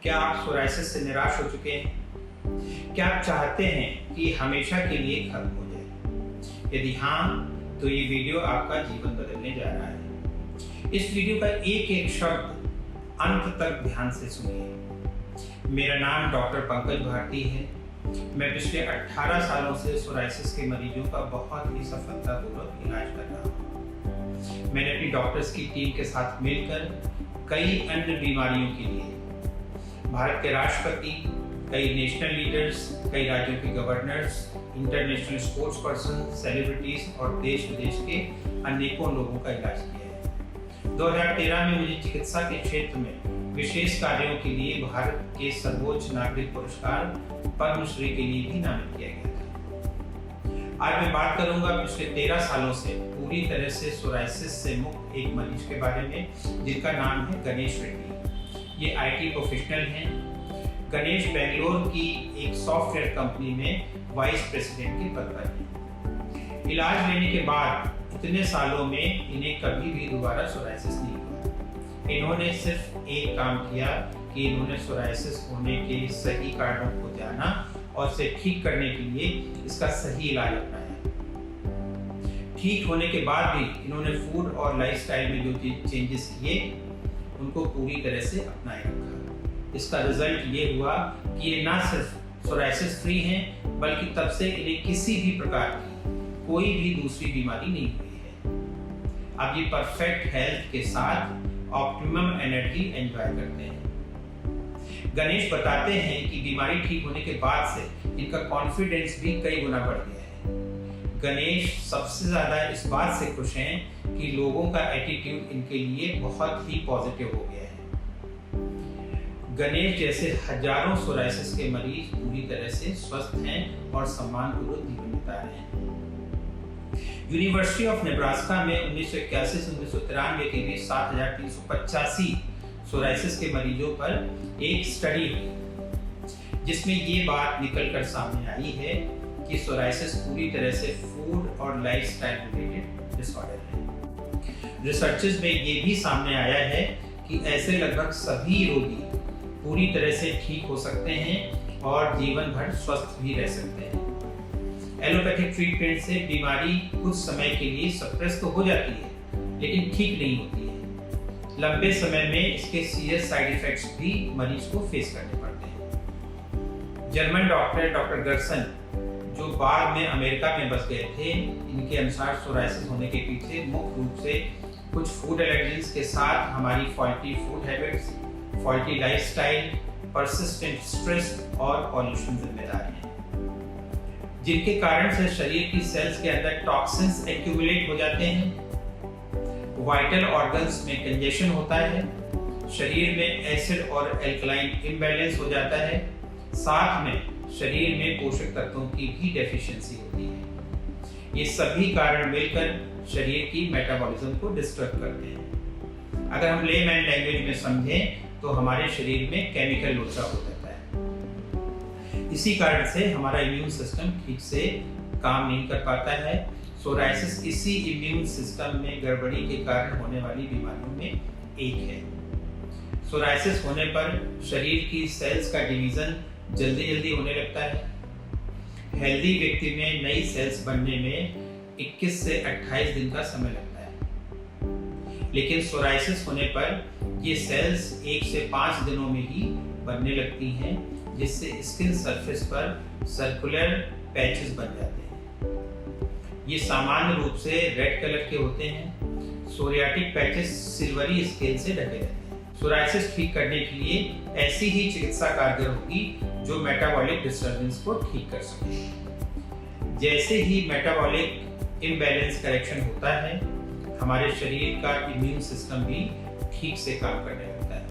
क्या आप सोराइसिस से निराश हो चुके हैं? क्या आप चाहते हैं कि हमेशा के लिए खत्म हो जाए? यदि हाँ, तो ये वीडियो आपका जीवन बदलने जा रहा है। इस वीडियो का एक एक शब्द अंत तक ध्यान से सुनिए। मेरा नाम डॉक्टर पंकज भारती है। मैं पिछले 18 सालों से सोराइसिस के मरीजों का बहुत ही सफलतापूर्वक इलाज कर रहा हूँ। मैंने अपनी डॉक्टर्स की टीम के साथ मिलकर कई अन्य बीमारियों के लिए भारत के राष्ट्रपति, कई नेशनल लीडर्स, कई राज्यों के governors, international sports person, celebrities और देश विदेश के अनेकों लोगों का इलाज किया है। 2013 में मुझे चिकित्सा के क्षेत्र में विशेष कार्यों के लिए भारत के सर्वोच्च नागरिक पुरस्कार पद्मश्री के लिए भी नामित किया गया था। आज मैं बात करूंगा पिछले 13 सालों से पूरी तरह से सोराइसिस से मुक्त एक मरीज के बारे में, जिनका नाम है गणेश रेड्डी। ये IT प्रोफेशनल हैं। गणेश बेंगलोर की एक सॉफ्टवेयर कंपनी में वाइस प्रेसिडेंट के पद पर हैं। इलाज लेने के बाद इतने सालों में इन्हें कभी भी दोबारा सोराइसिस नहीं हुआ। इन्होंने सिर्फ एक काम किया कि इन्होंने सोराइसिस होने के सही कारणों को जाना और इसे ठीक करने के लिए इसका सही इलाज अपनाया। ठीक होने के बाद भी इन्होंने फूड और लाइफस्टाइल में जो चेंजेस किए उनको पूरी तरह से अपनाए रखा। इसका रिजल्ट ये हुआ कि ये ना सिर्फ सोराइसिस फ्री हैं, बल्कि तब से इन्हें किसी भी प्रकार की कोई भी दूसरी बीमारी नहीं हुई है। अब ये परफेक्ट हेल्थ के साथ ऑप्टिमम एनर्जी एंजॉय करते हैं। गणेश बताते हैं कि बीमारी ठीक होने के बाद से इनका कॉन्फिडेंस भी कई गुना बढ़ गया है। गणेश सबसे ज्यादा इस बात से खुश हैं कि लोगों का एटीट्यूड इनके लिए बहुत ही पॉजिटिव हो गया है। गणेश जैसे हजारों सोराइसिस के मरीज पूरी तरह से स्वस्थ हैं और सम्मानपूर्वक जीवन बिता रहे हैं। यूनिवर्सिटी ऑफ नेब्रास्का में 1981 से 1993 के बीच 7,385 सोराइसिस के मरीजों पर एक स्टडी हुई, जिसमें ये बात निकल कर सामने आई है कि सोराइसिस पूरी तरह से फूड और लाइफस्टाइल रिलेटेड डिसऑर्डर है। रिसर्चेस में ये भी सामने आया है कि ऐसे लगभग सभी रोगी पूरी तरह से ठीक हो सकते हैं और जीवन भर स्वस्थ भी रह सकते हैं। एलोपैथिक ट्रीटमेंट से बीमारी कुछ समय के लिए सप्रेस तो हो जाती है, लेकिन ठीक नहीं होती है। लंबे समय में इसके सीरियस साइड इफेक्ट्स भी मरीज को फेस करने पड़ते हैं। जर्मन डॉक्टर गर्सन, जो बाद में अमेरिका में बस गए थे, इनके अनुसार सोराइसिस होने के पीछे मुख्य रूप से कुछ फूड एलर्जीज के साथ हमारी faulty food habits, faulty lifestyle, persistent stress और पॉल्यूशन जिम्मेदार हैं, जिनके कारण से शरीर की सेल्स के अंदर टॉक्सिन्स एक्यूमुलेट हो जाते हैं। वाइटल ऑर्गन्स में कंजेशन होता है, शरीर में एसिड और एल्कलाइन इम्बैलेंस हो जाता है, साथ में शरीर में पोषक तत्वों की भी डेफिशिएंसी होती है। ये सभी कारण मिलकर शरीर की मेटाबॉलिज्म को डिस्टर्ब करते हैं। अगर हम लेमैन लैंग्वेज में समझें तो हमारे शरीर में केमिकल लोचा हो जाता है। इसी कारण से हमारा इम्यून सिस्टम ठीक से काम नहीं कर पाता है। सोराइसिस इसी इम्यून सिस्टम में गड़बड़ी के कारण होने वाली बीमारियों में एक है। सोराइसिस होने पर शरीर की सेल्स का डिवीजन जल्दी होने लगता है। हेल्दी व्यक्ति में नई सेल्स बनने में 21 से 28 दिन का समय लगता है, लेकिन सोराइसिस होने पर ये सेल्स 1 से 5 दिनों में ही बनने लगती हैं, जिससे स्किन सरफेस पर सर्कुलर पैचेस बन जाते हैं। ये सामान्य रूप से रेड कलर के होते हैं। सोरियाटिक पैचेस सिल्वरी स्केल से ढके रहते हैं। सोराइसिस ठीक करने के लिए ऐसी ही चिकित्सा कारगर होगी जो मेटाबॉलिक डिस्टर्बेंस को ठीक कर सके। जैसे ही मेटाबॉलिक इम्बैलेंस करेक्शन होता है, हमारे शरीर का इम्यून सिस्टम भी ठीक से काम करने लगता है,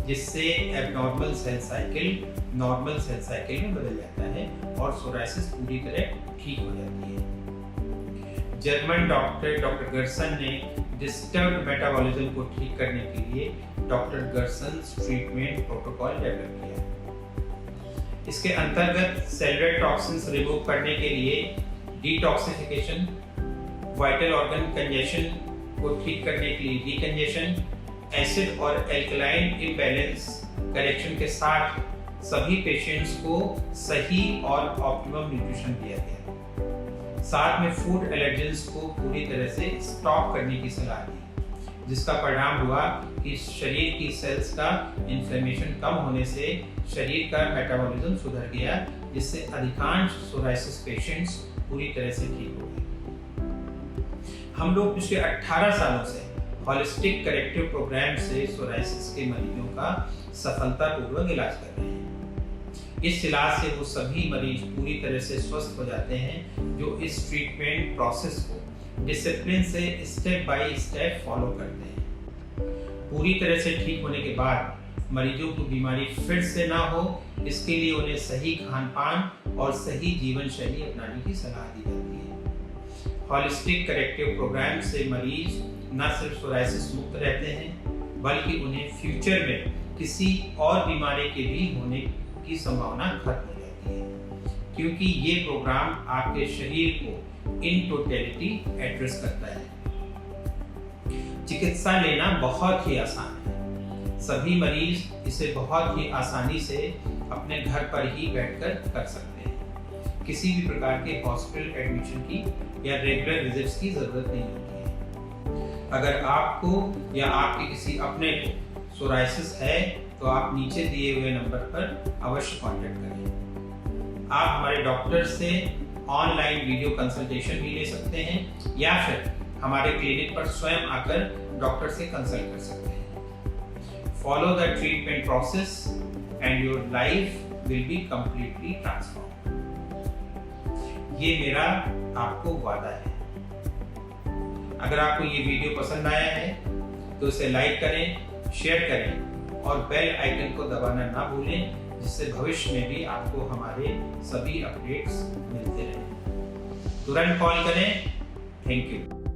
जिससे abnormal cell cycle normal cell cycle में बदल जाता है और सोराइसिस पूरी तरह ठीक हो जाती है। जर्मन डॉक्टर गर्सन ने डिस्टर्ब्ड मेटाबॉलिज्म को ठीक करने के लिए डॉक्टर गर्सन्स ट्रीटमेंट प्रोटोकॉल डेवलप किया। इसके अंतर्गत सेलुलर टॉक्सिन्स रिमूव करने के लिए डिटॉक्सिफिकेशन, वाइटल ऑर्गन कंजेशन को ठीक करने के लिए डिकंजेशन, एसिड और एल्कलाइन इम्बैलेंस करेक्शन के साथ सभी पेशेंट्स को सही और ऑप्टिमम न्यूट्रिशन दिया गया। साथ में फूड एलर्जेंस को पूरी तरह से स्टॉप करने की सलाह दी, जिसका परिणाम हुआ कि शरीर की सेल्स का इन्फ्लेमेशन कम होने से शरीर का मेटाबॉलिज्म सुधर गया, जिससे अधिकांश सोराइसिस पेशेंट्स पूरी तरह से ठीक हो गए। हम लोग पिछले 18 सालों से होलिस्टिक करेक्टिव प्रोग्राम से सोराइसिस के मरीजों का सफलतापूर्वक इलाज कर रहे हैं। इस इलाज से वो सभी मरीज पूरी तरह से स्वस्थ हो जाते हैं जो इस ट्रीटमेंट प्रोसेस को डिसिप्लिन से स्टेप बाय स्टेप फॉलो करते हैं। पूरी तरह से ठीक होने के बाद मरीजों को बीमारी फिर से ना हो, इसके लिए उन्हें सही खान पान और सही जीवन शैली अपनाने की सलाह दी जाती है। होलिस्टिक करेक्टिव प्रोग्राम से मरीज न सिर्फ सोराइसिस मुक्त रहते हैं, बल्कि उन्हें फ्यूचर में किसी और बीमारी के भी होने की संभावना खत्म हो जाती है, क्योंकि ये प्रोग्राम आपके शरीर को इन टोटलिटी एड्रेस करता है। चिकित्सा लेना बहुत ही आसान है। सभी मरीज इसे बहुत ही आसानी से अपने घर पर ही बैठकर कर सकते हैं। किसी भी प्रकार के हॉस्पिटल एडमिशन की या रेगुलर विजिट्स की जरूरत नहीं होती है। अगर आपको या आपके किसी अपने को सोराइसिस है तो आप नीचे दिए हुए नंबर पर अवश्य कांटेक्ट करें। आप हमारे डॉक्टर से ऑनलाइन वीडियो कंसल्टेशन भी ले सकते हैं या फिर हमारे क्लिनिक पर स्वयं आकर डॉक्टर से कंसल्ट कर सकते हैं। Follow the treatment process and your life will be completely transform. ये मेरा आपको वादा है। अगर आपको ये वीडियो पसंद आया है तो इसे लाइक करें, शेयर करें और बेल आइकन को दबाना ना भूलें, जिससे भविष्य में भी आपको हमारे सभी अपडेट्स मिलते रहें। तुरंत कॉल करें। Thank you.